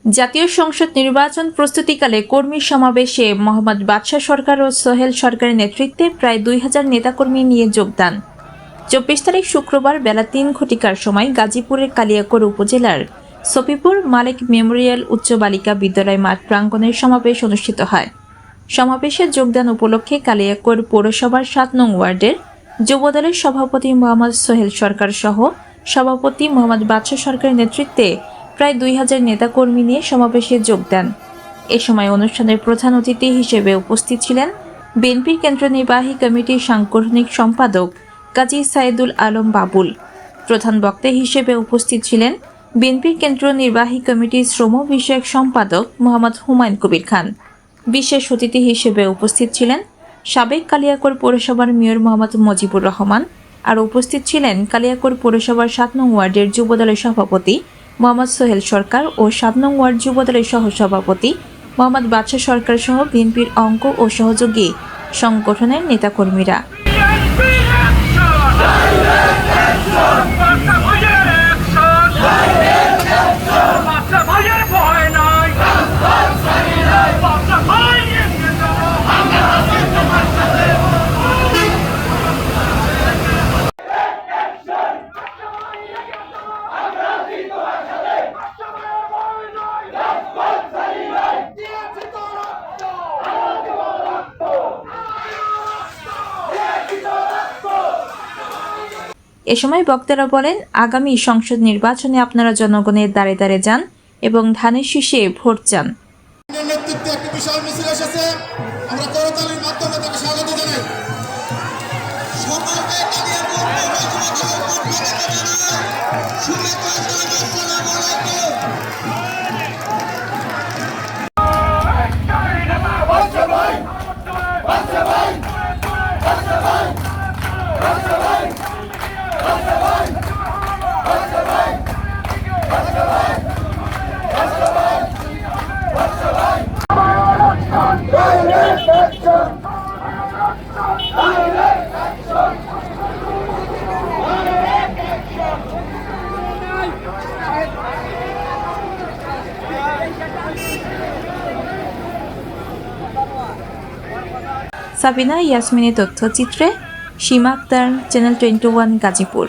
জাতীয় সংসদ নির্বাচন প্রস্তুতিকালে কর্মী সমাবেশে মোহাম্মদ বাদশাহ সরকার ও সোহেল সরকারের নেতৃত্বে প্রায় 2000 নেতাকর্মী নিয়ে যোগদান। 24 তারিখ শুক্রবার বেলা 3 ঘটিকার সময় গাজীপুরের কালিয়াকৈর উপজেলার সফিপুর মালিক মেমোরিয়াল উচ্চ বালিকা বিদ্যালয় মাঠ প্রাঙ্গণে সমাবেশ অনুষ্ঠিত হয়। সমাবেশে যোগদান উপলক্ষে কালিয়াকৈর পৌরসভার 7 নং ওয়ার্ডের যুবদলের সভাপতি মোহাম্মদ সোহেল সরকার সহ সভাপতি মোহাম্মদ বাদশাহ সরকারের নেতৃত্বে প্রায় 2000 নেতাকর্মী নিয়ে সমাবেশে যোগ দেন। এ সময় অনুষ্ঠানের প্রধান অতিথি হিসেবে উপস্থিত ছিলেন বিএনপির কেন্দ্র নির্বাহী কমিটির সাংগঠনিক সম্পাদক কাজী সাইদুল আলম বাবুল। প্রধান বক্তা হিসেবে উপস্থিত ছিলেন বিএনপির কেন্দ্র নির্বাহী কমিটির শ্রম বিষয়ক সম্পাদক মোহাম্মদ হুমায়ুন কবির খান। বিশেষ অতিথি হিসেবে উপস্থিত ছিলেন সাবেক কালিয়াকৈর পৌরসভার মেয়র মোহাম্মদ মজিবুর রহমান। আর উপস্থিত ছিলেন কালিয়াকৈর পৌরসভার 7 নং ওয়ার্ডের যুবদলের সভাপতি মোহাম্মদ সোহেল সরকার ও 7 নং ওয়ার্ড যুবদলের সহসভাপতি মোহাম্মদ বাদশাহ সরকার সহ বিএনপির অঙ্গ ও সহযোগী সংগঠনের নেতাকর্মীরা। এ সময় বক্তারা বলেন, আগামী সংসদ নির্বাচনে আপনারা জনগণের দ্বারে দ্বারে যান এবং ধানের শীষে ভোট চান। নেতৃত্বে একটি বিশাল মিছিল এসেছে, আমরা করতালির মাধ্যমে তাকে স্বাগত জানাই। সকলকে সাবিনা ইয়াসমিনের তথ্যচিত্রে সীমা আক্তার, চ্যানেল 21, গাজীপুর।